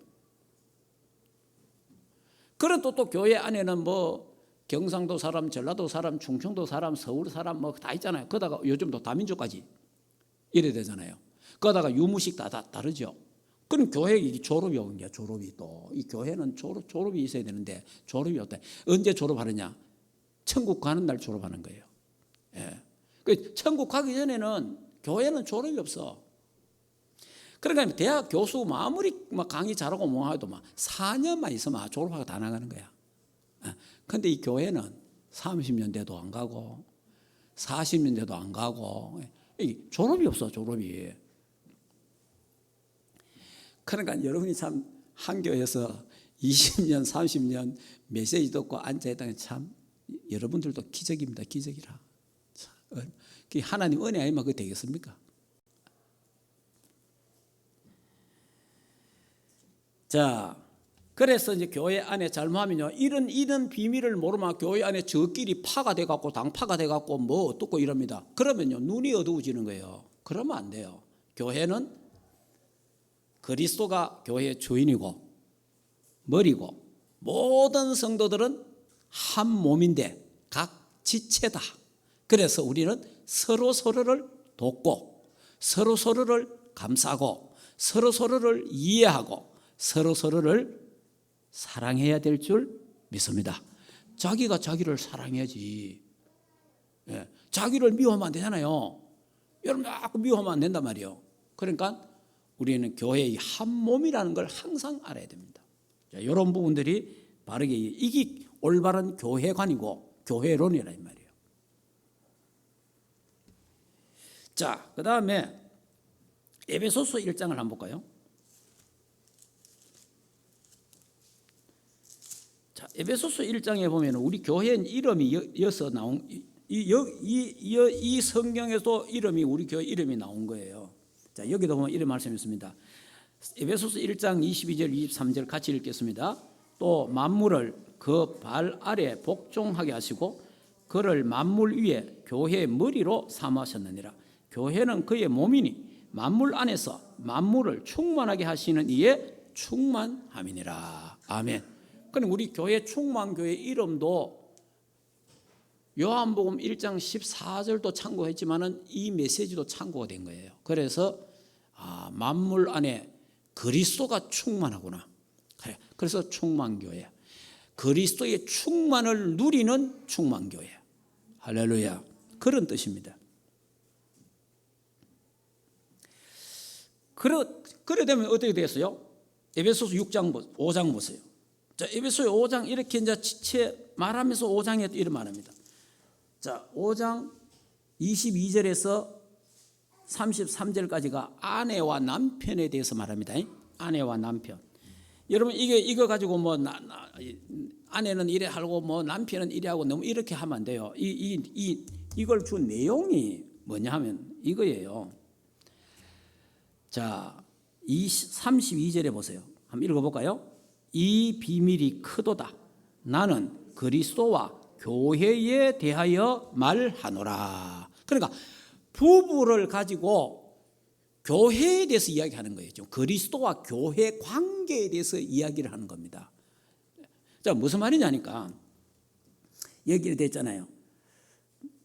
그런 또 교회 안에는 뭐 경상도 사람, 전라도 사람, 충청도 사람, 서울 사람 뭐 다 있잖아요. 그러다가 요즘도 다민족까지 이래 되잖아요. 그러다가 유무식 다 다르죠. 그럼 교회 이 졸업이 오는 거야. 졸업이 또 이 교회는 졸업이 있어야 되는데 졸업이 없다. 언제 졸업하느냐? 천국 가는 날 졸업하는 거예요. 예. 그 천국 가기 전에는 교회는 졸업이 없어. 그러니까 대학 교수 아무리 막 강의 잘하고 뭐 해도 막 4년만 있으면 졸업하고 다 나가는 거야. 근데 이 교회는 30년 돼도 안 가고 40년 돼도 안 가고 졸업이 없어, 졸업이. 그러니까 여러분이 참 한 교회에서 20년 30년 메시지 듣고 앉아있다는 참 여러분들도 기적입니다. 기적이라. 하나님 은혜 아니면 그게 되겠습니까? 자, 그래서 이제 교회 안에 잘못하면요, 이런 비밀을 모르면 교회 안에 저끼리 파가 돼갖고 당파가 돼갖고 뭐 어떻고 이럽니다. 그러면요 눈이 어두워지는 거예요. 그러면 안 돼요. 교회는 그리스도가 교회의 주인이고 머리고 모든 성도들은 한 몸인데 각 지체다. 그래서 우리는 서로를 돕고 서로를 감싸고 서로를 이해하고 서로를 사랑해야 될 줄 믿습니다. 자기가 자기를 사랑해야지. 예, 자기를 미워하면 안 되잖아요. 여러분 자꾸 미워하면 안 된단 말이에요. 그러니까 우리는 교회의 한 몸이라는 걸 항상 알아야 됩니다. 자, 이런 부분들이 바르게 이게 올바른 교회관이고 교회론이라 이 말이에요. 자, 그 다음에 에베소서 1장을 한번 볼까요? 자, 에베소서 1장에 보면 우리 교회는 이름이 이어서 나온 이 성경에도 이름이 우리 교회 이름이 나온 거예요. 자, 여기도 보면 이런 말씀이 있습니다. 에베소서 1장 22절 23절 같이 읽겠습니다. 또 만물을 그 발 아래 복종하게 하시고 그를 만물 위에 교회의 머리로 삼으셨느니라. 교회는 그의 몸이니 만물 안에서 만물을 충만하게 하시는 이의 충만함이니라. 아멘. 그럼 우리 교회 충만교회 이름도 요한복음 1장 14절도 참고했지만은 이 메시지도 참고가 된 거예요. 그래서 만물 안에 그리스도가 충만하구나. 그래서 충만교회. 그리스도의 충만을 누리는 충만교회. 할렐루야. 그런 뜻입니다. 그래 되면 어떻게 되겠어요? 에베소서 5장 보세요. 자, 에베소 5장 이렇게 이제 지체 말하면서 5장에 이런 말합니다. 자, 5장 22절에서 33절까지가 아내와 남편에 대해서 말합니다. 아내와 남편. 여러분 이거 가지고 뭐 아내는 이래 하고 뭐 남편은 이래 하고 너무 이렇게 하면 안 돼요. 이걸 준 내용이 뭐냐 하면 이거예요. 자, 32절에 보세요. 한번 읽어볼까요? 이 비밀이 크도다. 나는 그리스도와 교회에 대하여 말하노라. 그러니까 부부를 가지고 교회에 대해서 이야기하는 거예요. 그리스도와 교회 관계에 대해서 이야기를 하는 겁니다. 자, 무슨 말이냐니까 얘기를 됐잖아요.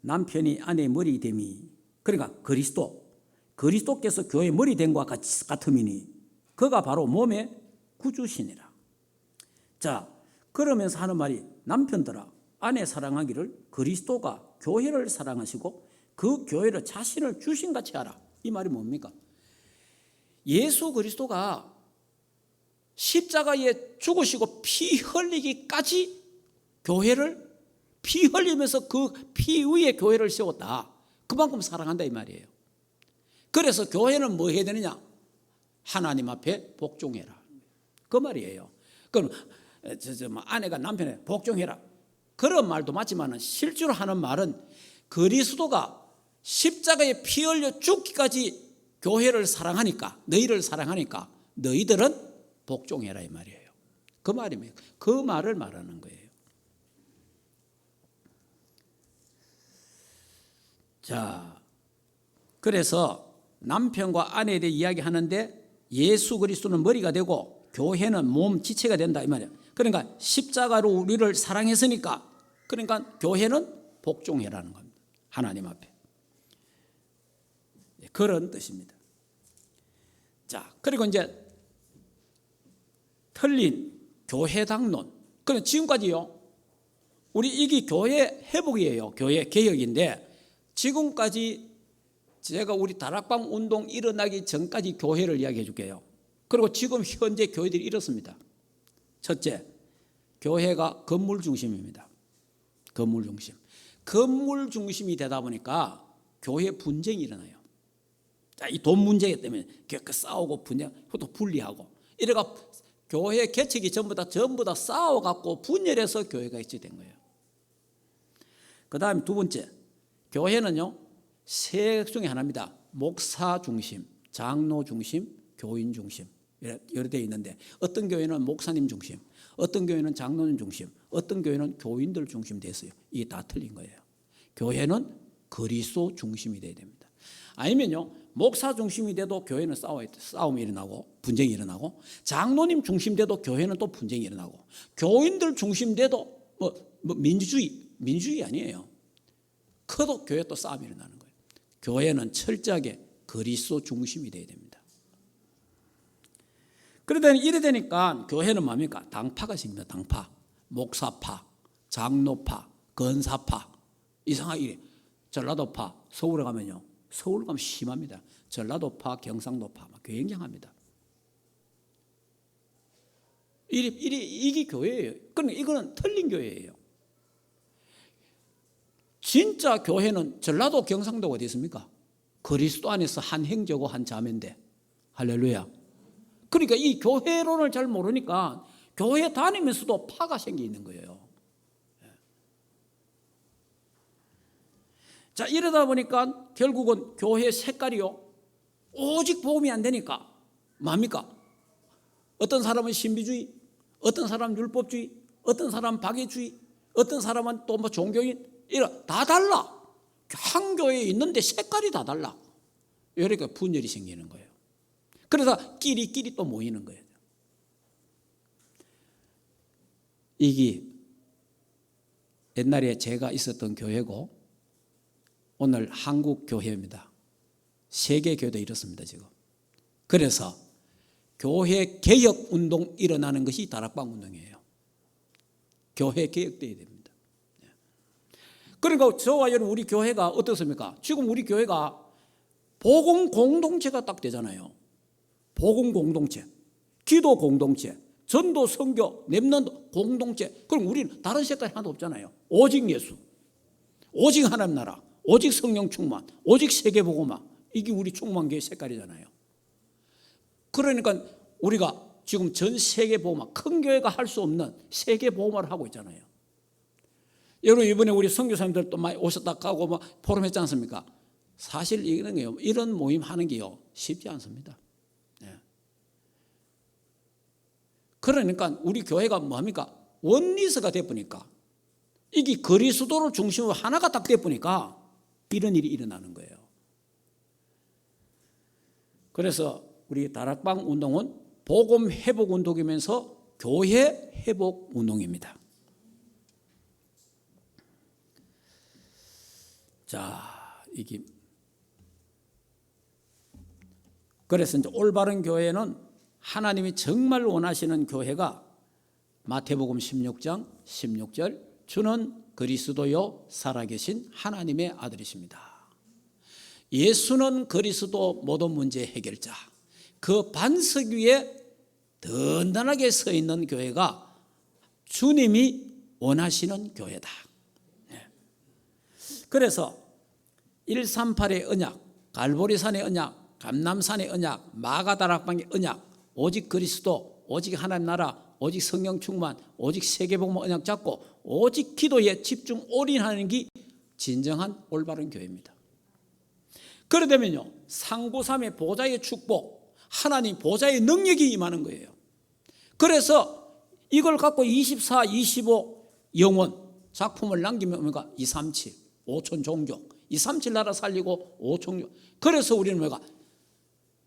남편이 아내의 머리 됨이, 그러니까 그리스도께서 교회의 머리 된 것과 같음이니 그가 바로 몸의 구주시니라. 자, 그러면서 하는 말이 남편들아 아내 사랑하기를 그리스도가 교회를 사랑하시고 그 교회를 자신을 주신같이 하라. 이 말이 뭡니까? 예수 그리스도가 십자가에 죽으시고 피 흘리기까지 교회를 피 흘리면서 그 피 위에 교회를 세웠다. 그만큼 사랑한다 이 말이에요. 그래서 교회는 뭐 해야 되느냐? 하나님 앞에 복종해라. 그 말이에요. 그럼 아내가 남편에 복종해라. 그런 말도 맞지만 실제로 하는 말은 그리스도가 십자가에 피 흘려 죽기까지 교회를 사랑하니까, 너희를 사랑하니까 너희들은 복종해라 이 말이에요. 그 말이면 그 말을 말하는 거예요. 자, 그래서 남편과 아내에 대해 이야기하는데 예수 그리스도는 머리가 되고 교회는 몸 지체가 된다 이 말이에요. 그러니까 십자가로 우리를 사랑했으니까 그러니까 교회는 복종해라는 겁니다. 하나님 앞에. 그런 뜻입니다. 자, 그리고 이제 틀린 교회 당론. 그럼 지금까지요. 우리 이게 교회 회복이에요. 교회 개혁인데 지금까지 제가 우리 다락방 운동 일어나기 전까지 교회를 이야기해 줄게요. 그리고 지금 현재 교회들이 이렇습니다. 첫째, 교회가 건물 중심입니다. 건물 중심. 건물 중심이 되다 보니까 교회 분쟁이 일어나요. 자, 이 돈 문제 때문에 싸우고 또 분리하고 이래가 교회 개척이 전부 다 싸워갖고 분열해서 교회가 해체된 거예요. 그 다음에 두 번째, 교회는요 세 중에 하나입니다. 목사 중심, 장로 중심, 교인 중심 여러 대 있는데 어떤 교회는 목사님 중심, 어떤 교회는 장로님 중심, 어떤 교회는 교인들 중심 됐어요. 이게 다 틀린 거예요. 교회는 그리스도 중심이 돼야 됩니다. 아니면요 목사 중심이 돼도 교회는 싸움이 일어나고 분쟁이 일어나고, 장로님 중심 돼도 교회는 또 분쟁이 일어나고, 교인들 중심 돼도 민주주의 아니에요. 커도 교회 또 싸움이 일어나는 거예요. 교회는 철저하게 그리스도 중심이 돼야 됩니다. 그러다 이래 되니까 교회는 뭡니까? 당파가 생깁니다. 당파, 목사파, 장로파, 건사파. 이상하게 이래. 전라도파, 서울에 가면요. 서울 가면 심합니다. 전라도파, 경상도파 굉장합니다. 이게 교회예요. 그러니까 이거는 틀린 교회예요. 진짜 교회는 전라도, 경상도가 어디 있습니까? 그리스도 안에서 한 형제고 한 자매인데. 할렐루야. 그러니까 이 교회론을 잘 모르니까 교회 다니면서도 파가 생겨 있는 거예요. 자, 이러다 보니까 결국은 교회 색깔이요 오직 복음이 안 되니까 뭡니까? 어떤 사람은 신비주의, 어떤 사람은 율법주의, 어떤 사람은 박애주의, 어떤 사람은 또 종교인, 다 달라. 한 교회에 있는데 색깔이 다 달라. 이러니까 분열이 생기는 거예요. 그래서 끼리 또 모이는 거예요. 이게 옛날에 제가 있었던 교회고 오늘 한국 교회입니다. 세계 교회도 이렇습니다 지금. 그래서 교회 개혁 운동 일어나는 것이 다락방 운동이에요. 교회 개혁돼야 됩니다. 그러니까 저와 여러분 우리 교회가 어떻습니까? 지금 우리 교회가 복음 공동체가 딱 되잖아요. 복음 공동체, 기도 공동체, 전도 선교, 렘넌트 공동체. 그럼 우리는 다른 색깔이 하나도 없잖아요. 오직 예수, 오직 하나님 나라, 오직 성령 충만, 오직 세계복음화. 이게 우리 충만교회 색깔이잖아요. 그러니까 우리가 지금 전 세계복음화, 큰 교회가 할 수 없는 세계복음화를 하고 있잖아요. 여러분 이번에 우리 선교사님들 또 많이 오셨다 가고 포럼 했지 않습니까? 사실 이런 모임 하는 게요 쉽지 않습니다. 그러니까 우리 교회가 뭡니까? 원리스가 되보니까 이게 그리스도를 중심으로 하나가 딱 되보니까 이런 일이 일어나는 거예요. 그래서 우리 다락방 운동은 복음 회복 운동이면서 교회 회복 운동입니다. 자, 이게 그래서 이제 올바른 교회는 하나님이 정말 원하시는 교회가 마태복음 16장 16절 주는 그리스도요 살아계신 하나님의 아들이십니다. 예수는 그리스도 모든 문제 해결자. 그 반석 위에 든든하게 서 있는 교회가 주님이 원하시는 교회다. 그래서 138의 언약, 갈보리산의 언약, 감남산의 언약, 마가다락방의 언약, 오직 그리스도, 오직 하나님 나라, 오직 성령 충만, 오직 세계복음 언약 잡고 오직 기도에 집중 올인하는 게 진정한 올바른 교회입니다. 그러려면요, 상고삼의 보좌의 축복, 하나님 보좌의 능력이 임하는 거예요. 그래서 이걸 갖고 24, 25 영원 작품을 남기면 뭐가 237, 5천 종족, 237 나라 살리고 5천. 그래서 우리는 뭐가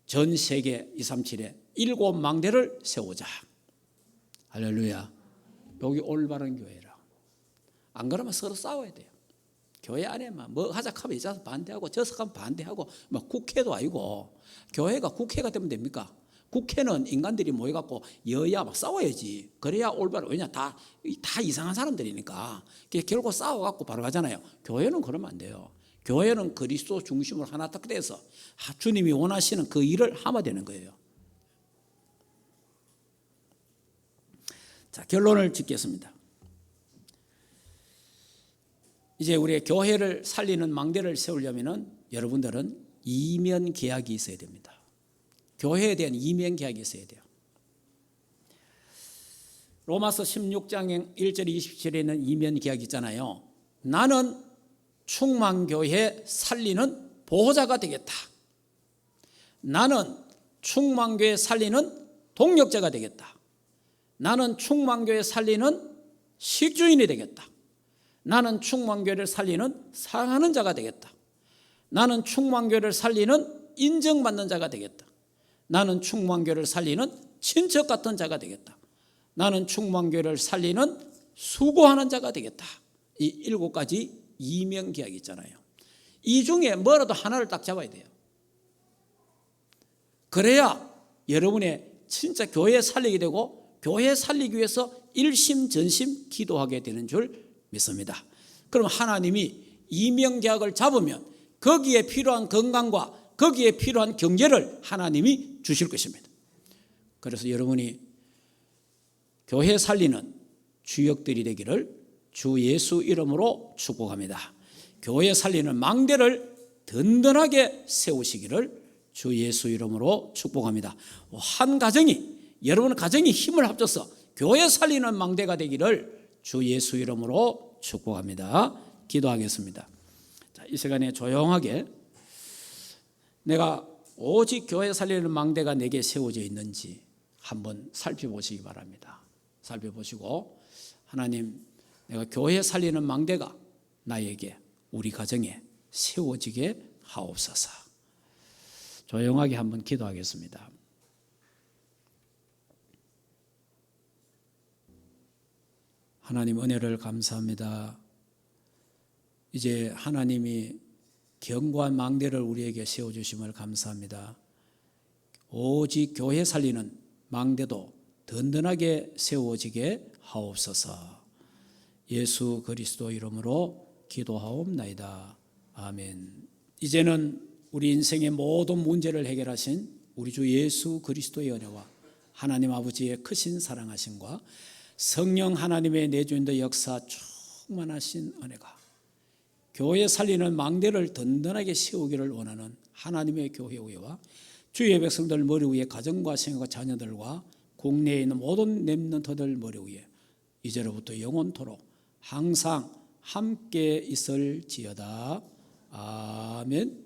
전 세계 237에 7망대를 세우자. 할렐루야. 여기 올바른 교회라. 안 그러면 서로 싸워야 돼요. 교회 안에만 뭐 하자 하면 이자서 반대하고 저서 하면 반대하고 막 국회도 아니고 교회가 국회가 되면 됩니까? 국회는 인간들이 모여갖고 여야 막 싸워야지. 그래야 올바른. 왜냐 다 이상한 사람들이니까 결국 싸워갖고 바로 가잖아요. 교회는 그러면 안 돼요. 교회는 그리스도 중심으로 하나 딱 돼서 주님이 원하시는 그 일을 하면 되는 거예요. 자, 결론을 짓겠습니다. 이제 우리의 교회를 살리는 망대를 세우려면 여러분들은 이면 계약이 있어야 됩니다. 교회에 대한 이면 계약이 있어야 돼요. 로마서 16장 1절 27절에 있는 이면 계약이 있잖아요. 나는 충만교회 살리는 보호자가 되겠다. 나는 충만교회 살리는 동력자가 되겠다. 나는 충만교회 살리는 식주인이 되겠다. 나는 충만교회를 살리는 사랑하는 자가 되겠다. 나는 충만교회를 살리는 인정받는 자가 되겠다. 나는 충만교회를 살리는 친척 같은 자가 되겠다. 나는 충만교회를 살리는 수고하는 자가 되겠다. 이 7가지 이명계약이 있잖아요. 이 중에 뭐라도 하나를 딱 잡아야 돼요. 그래야 여러분의 진짜 교회 살리게 되고 교회 살리기 위해서 일심전심 기도하게 되는 줄 믿습니다. 그럼 하나님이 이명계약을 잡으면 거기에 필요한 건강과 거기에 필요한 경제를 하나님이 주실 것입니다. 그래서 여러분이 교회 살리는 주역들이 되기를 주 예수 이름으로 축복합니다. 교회 살리는 망대를 든든하게 세우시기를 주 예수 이름으로 축복합니다. 한 가정이 여러분 가정이 힘을 합쳐서 교회 살리는 망대가 되기를 주 예수 이름으로 축복합니다. 기도하겠습니다. 자, 이 시간에 조용하게 내가 오직 교회 살리는 망대가 내게 세워져 있는지 한번 살펴보시기 바랍니다. 살펴보시고 하나님, 내가 교회 살리는 망대가 나에게 우리 가정에 세워지게 하옵소서. 조용하게 한번 기도하겠습니다. 하나님 은혜를 감사합니다. 이제 하나님이 견고한 망대를 우리에게 세워주심을 감사합니다. 오직 교회 살리는 망대도 든든하게 세워지게 하옵소서. 예수 그리스도 이름으로 기도하옵나이다. 아멘. 이제는 우리 인생의 모든 문제를 해결하신 우리 주 예수 그리스도의 은혜와 하나님 아버지의 크신 사랑하심과 성령 하나님의 내주인의 역사 충만하신 은혜가 교회 살리는 망대를 든든하게 세우기를 원하는 하나님의 교회와 주의 백성들 머리 위에 가정과 생활과 자녀들과 국내에 있는 모든 렘넌트들 머리 위에 이제로부터 영원토록 항상 함께 있을지어다. 아멘.